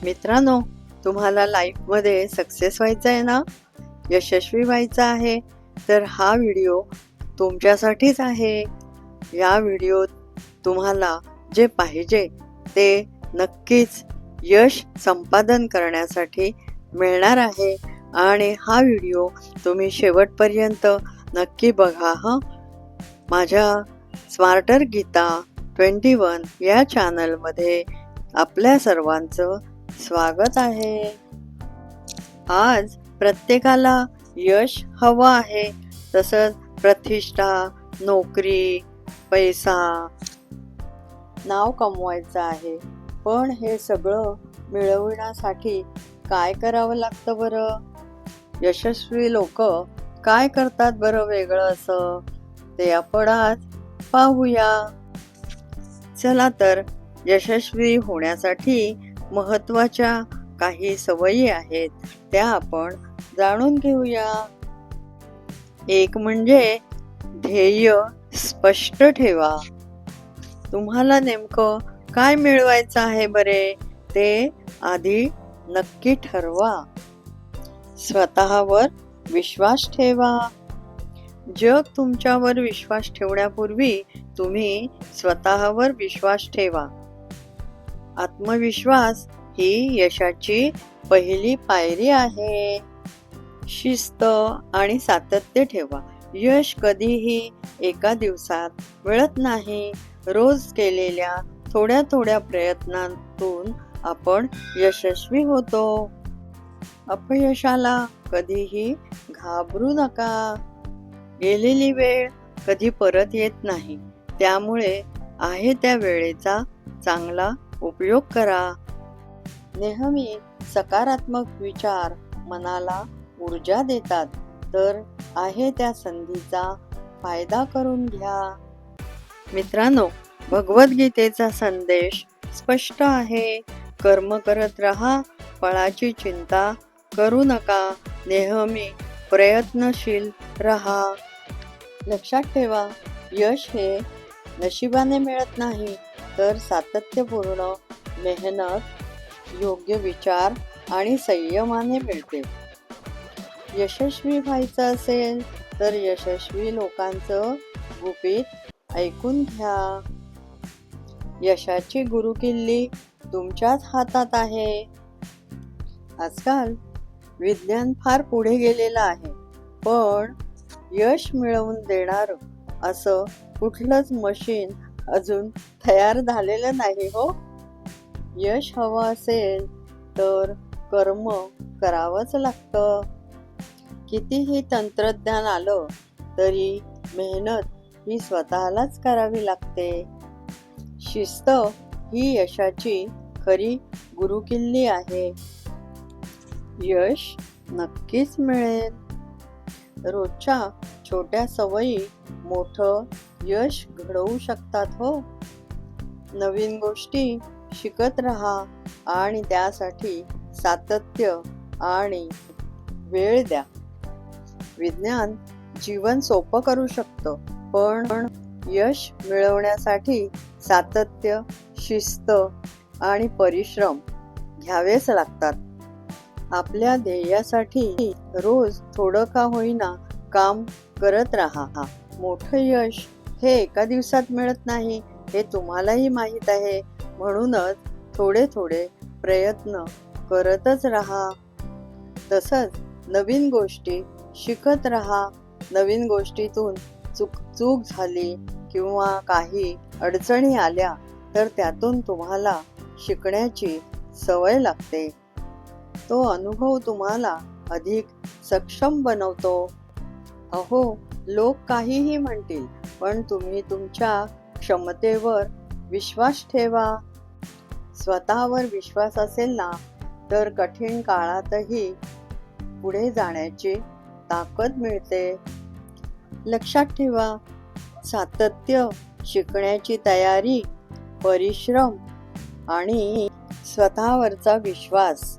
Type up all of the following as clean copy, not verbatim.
मित्रांनो, तुम्हाला लाईफमध्ये सक्सेस व्हायचं आहे ना, यशस्वी व्हायचं आहे, तर हा व्हिडिओ तुमच्यासाठीच आहे. या व्हिडिओत तुम्हाला जे पाहिजे ते नक्कीच यश संपादन करण्यासाठी मिळणार आहे आणि हा व्हिडिओ तुम्ही शेवटपर्यंत नक्की बघा हं. माझ्या स्मार्टर गीता 21 या चॅनलमध्ये आपल्या सर्वांचं स्वागत आहे. आज प्रत्येकाला यश हवं आहे, तसंच प्रतिष्ठा, नोकरी, पैसा, नाव कमवायचं आहे. पण हे सगळं मिळवण्यासाठी काय करावं लागतं बरं? यशस्वी लोक काय करतात बरं वेगळं असं? ते आपण आज पाहूया. चला तर, यशस्वी होण्यासाठी महत्त्वाच्या काही सवयी आहेत, त्या आपण जाणून घेऊया. एक म्हणजे ध्येय स्पष्ट ठेवा. तुम्हाला नेमकं काय मिळवायचं आहे बरे, ते आधी नक्की ठरवा. स्वतःवर विश्वास ठेवा. जग तुमच्यावर विश्वास ठेवण्यापूर्वी तुम्ही स्वतःवर विश्वास ठेवा. आत्मविश्वास ही यशाची पहिली पायरी आहे. शिस्त आणि सातत्य ठेवा. यश कधीही एका दिवसात मिळत नाही. रोज केलेल्या थोड्या थोड्या प्रयत्नांतून आपण यशस्वी होतो. अपयशाला कधीही घाबरू नका. गेलेली वेळ कधी परत येत नाही, त्यामुळे आहे त्या वेळेचा चांगला उपयोग करा. नेहमी सकारात्मक विचार मनाला ऊर्जा देतात, तर आहे त्या संधीचा फायदा करून घ्या. मित्रांनो, भगवद्गीतेचा संदेश स्पष्ट आहे. कर्म करत राहा, फळाची चिंता करू नका. नेहमी प्रयत्नशील राहा. लक्षात ठेवा, यश हे नशिबाने मिळत नाही, तर सातत्यपूर्ण मेहनत, योग्य विचार आणि संयमाने मिळते. यशस्वी व्हायचं असेल तर यशस्वी लोकांचं गुपित ऐकून घ्या. यशाची गुरुकिल्ली तुमच्याच हातात आहे. आजकाल विज्ञान फार पुढे गेलेलं आहे, पण यश मिळवून देणार असं कुठलंच मशीन अजून तयार झालेलं नाही हो. यश हवं असेल तर कर्म करावंच लागतं. कितीही तंत्रज्ञान आलं तरी मेहनत ही स्वतःलाच करावी लागते. शिस्त ही यशाची खरी गुरुकिल्ली आहे. यश नक्कीच मिळेल. रोजच्या छोट्या सवयी मोठं यश घडवू शकतात हो. नवीन गोष्टी शिकत राहा आणि त्यासाठी सातत्य आणि वेळ द्या. विज्ञान जीवन सोपं करू शकतं, पण यश मिळवण्यासाठी सातत्य, शिस्त आणि परिश्रम घ्यावेच लागतात. आपल्या ध्येयासाठी रोज थोडं का होईना काम करत राहा. मोठं यश हे एका दिवसात मिळत नाही, हे तुम्हालाही माहीत आहे. म्हणूनच थोडे थोडे प्रयत्न करतच राहा. तसंच नवीन गोष्टी शिकत राहा. नवीन गोष्टीतून चूक झाली किंवा काही अडचणी आल्या तर त्यातून तुम्हाला शिकण्याची सवय लागते. तो अनुभव तुम्हाला अधिक सक्षम बनवतो. अहो, लोक काहीही म्हणतील, पण तुम्ही तुमच्या क्षमतेवर विश्वास ठेवा. स्वतःवर विश्वास असेल ना, तर कठीण काळातही पुढे जाण्याची ताकद मिळते. लक्षात ठेवा, सातत्य, शिकण्याची तयारी, परिश्रम आणि स्वतःवरचा विश्वास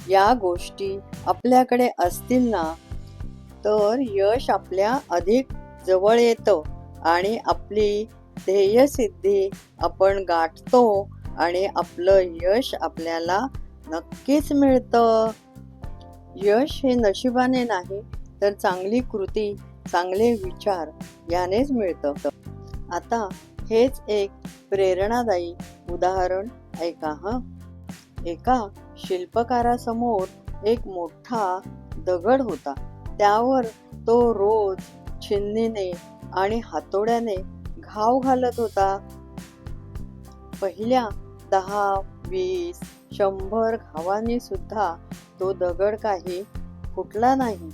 या गोष्टी आपल्याकडे असतील ना, तर यश आपल्या अधिक जवळ येतं आणि आपली ध्येयसिद्धी आपण गाठतो आणि आपलं यश आपल्याला नक्कीच मिळतं. यश हे नशिबाने नाही, तर चांगली कृती, चांगले विचार यानेच मिळतं. आता हेच एक प्रेरणादायी उदाहरण ऐका हं. एका शिल्पकारासमोर एक मोठा दगड होता. त्यावर तो रोज छिन्नीने आणि हातोड्याने घाव घालत होता. पहिल्या 10, 20, 100 घावांनी सुद्धा तो दगड काही फुटला नाही.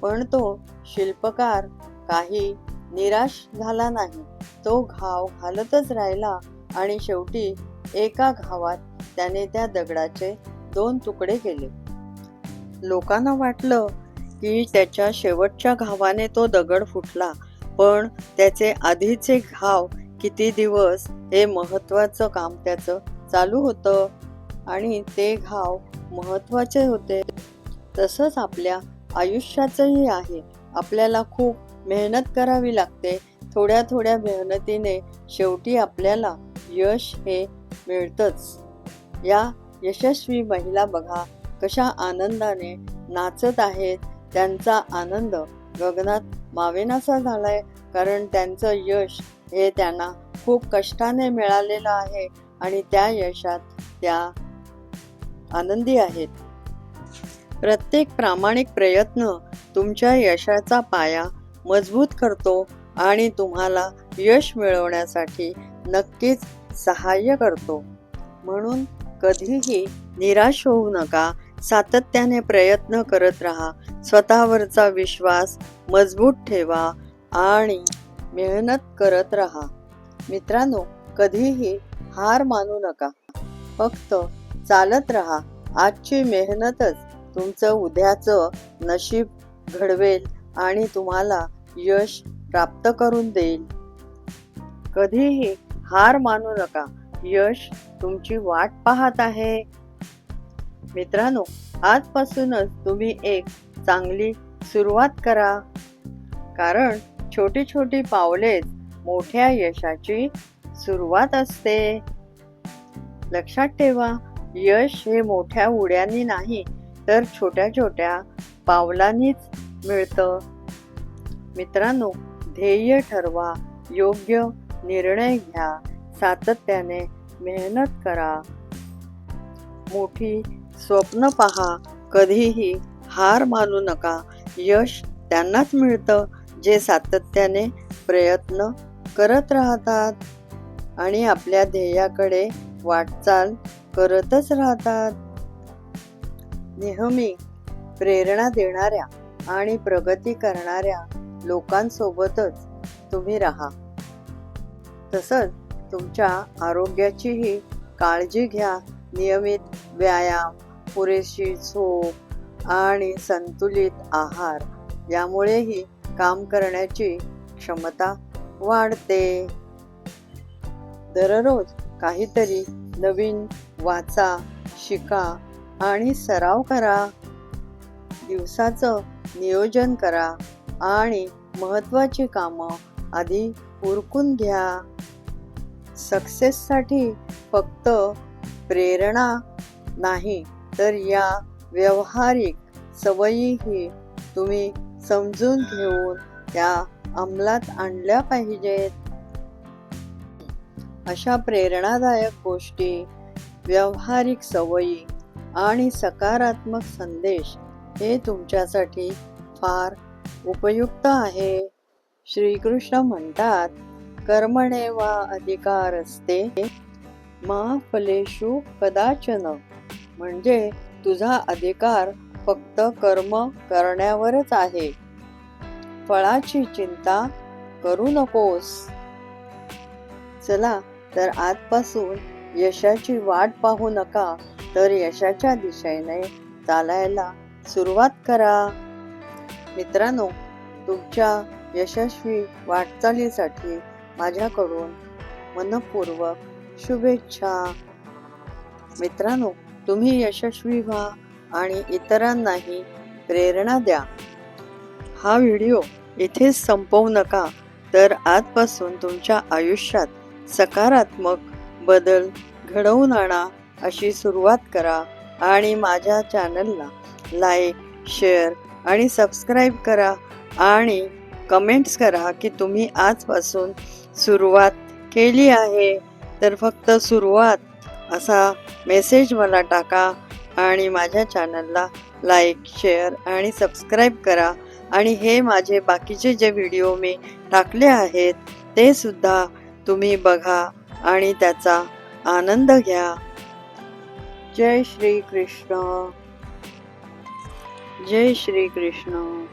पण तो शिल्पकार काही निराश झाला नाही. तो घाव घालतच राहिला आणि शेवटी एका घावात त्याने त्या दगडाचे 2 तुकडे केले. लोकांना वाटलं की त्याच्या शेवटच्या घावाने तो दगड फुटला, पण त्याचे आधीचे घाव किती दिवस हे महत्वाचं काम त्याचं चालू होतं आणि ते घाव महत्वाचे होते. तसंच आपल्या आयुष्याचंही आहे. आपल्याला खूप मेहनत करावी लागते. थोड्या थोड्या मेहनतीने शेवटी आपल्याला यश हे मिळतंच. या यशस्वी महिला बघा कशा आनंदाने नाचत आहेत. त्यांचा आनंद गगनात मावेनासा झालाय, कारण त्यांचं यश हे त्यांना खूप कष्टाने मिळालेलं आहे आणि त्या यशात त्या आनंदी आहेत. प्रत्येक प्रामाणिक प्रयत्न तुमच्या यशाचा पाया मजबूत करतो आणि तुम्हाला यश मिळवण्यासाठी नक्कीच सहाय्य करतो. म्हणून कधीही निराश होऊ नका. सातत्याने प्रयत्न करत राहा. स्वतःवरचा विश्वास मजबूत ठेवा आणि मेहनत करत राहा. मित्रांनो, कधीही हार मानू नका. फक्त चालत राहा. आजची मेहनतच तुमचं उद्याचं नशीब घडवेल आणि तुम्हाला यश प्राप्त करून देईल. कधीही हार मानू नका. यश तुमची वाट पाहत आहे. मित्रांनो, आजपासूनच तुम्ही एक चांगली सुरुवात करा, कारण छोटी छोटी पावलेच मोठ्या यशाची सुरुवात असते. लक्षात ठेवा, यश हे मोठ्या उड्यांनी नाही, तर छोट्या छोट्या पावलांनीच मिळतं. मित्रांनो, ध्येय ठरवा, योग्य निर्णय घ्या, सातत्याने मेहनत करा, मोठी स्वप्न पहा. कधीही हार मानू नका. यश त्यांनाच मिळतं जे सातत्याने प्रयत्न करत राहतात आणि आपल्या ध्येयाकडे वाटचाल करतच राहतात. नेहमी प्रेरणा देणाऱ्या आणि प्रगती करणाऱ्या लोकांसोबतच तुम्ही राहा. तसंच तुमच्या आरोग्याचीही काळजी घ्या. नियमित व्यायाम, पुरेशी झोप आणि संतुलित आहार यामुळेही काम करण्याची क्षमता वाढते. दररोज काहीतरी नवीन वाचा, शिका आणि सराव करा. दिवसाचं नियोजन करा आणि महत्त्वाची कामं आधी उरकून घ्या. सक्सेससाठी फक्त प्रेरणा नाही, तर या व्यावहारिक सवयीही तुम्ही समजून घेऊन त्या अंमलात आणल्या पाहिजेत. अशा प्रेरणादायक गोष्टी, व्यावहारिक सवयी आणि सकारात्मक संदेश हे तुमच्यासाठी फार उपयुक्त आहे. श्रीकृष्ण म्हणतात, कर्मणेवा अधिकारस्ते मा फलेषु कदाचन. म्हणजे तुझा अधिकार फक्त कर्म करण्यावरच आहे. फळाची चिंता करू नकोस. चला तर आजपासून यशाची वाट पाहू नका, तर यशाच्या दिशेने चालायला सुरुवात करा. मित्रांनो, तुमच्या यशस्वी वाटचालीसाठी माझ्याकडून मनपूर्वक शुभेच्छा. मित्रांनो, तुम्ही यशस्वी व्हा आणि इतरांनाही प्रेरणा द्या. हा व्हिडिओ इथेच संपवू नका, तर आजपासून तुमच्या आयुष्यात सकारात्मक बदल घडवून आणा. अशी सुरुवात करा आणि माझ्या चॅनलला लाईक, शेअर आणि सबस्क्राईब करा आणि कमेंट्स करा की तुम्ही आजपासून सुरुवात केली आहे. तर फक्त सुरुवात असा मेसेज मला टाका आणि माझ्या चॅनलला लाईक, शेअर आणि सबस्क्राईब करा. आणि हे माझे बाकीचे जे व्हिडिओ मी टाकले आहेत ते सुद्धा तुम्ही बघा आणि त्याचा आनंद घ्या. जय श्री कृष्ण. जय श्री कृष्ण.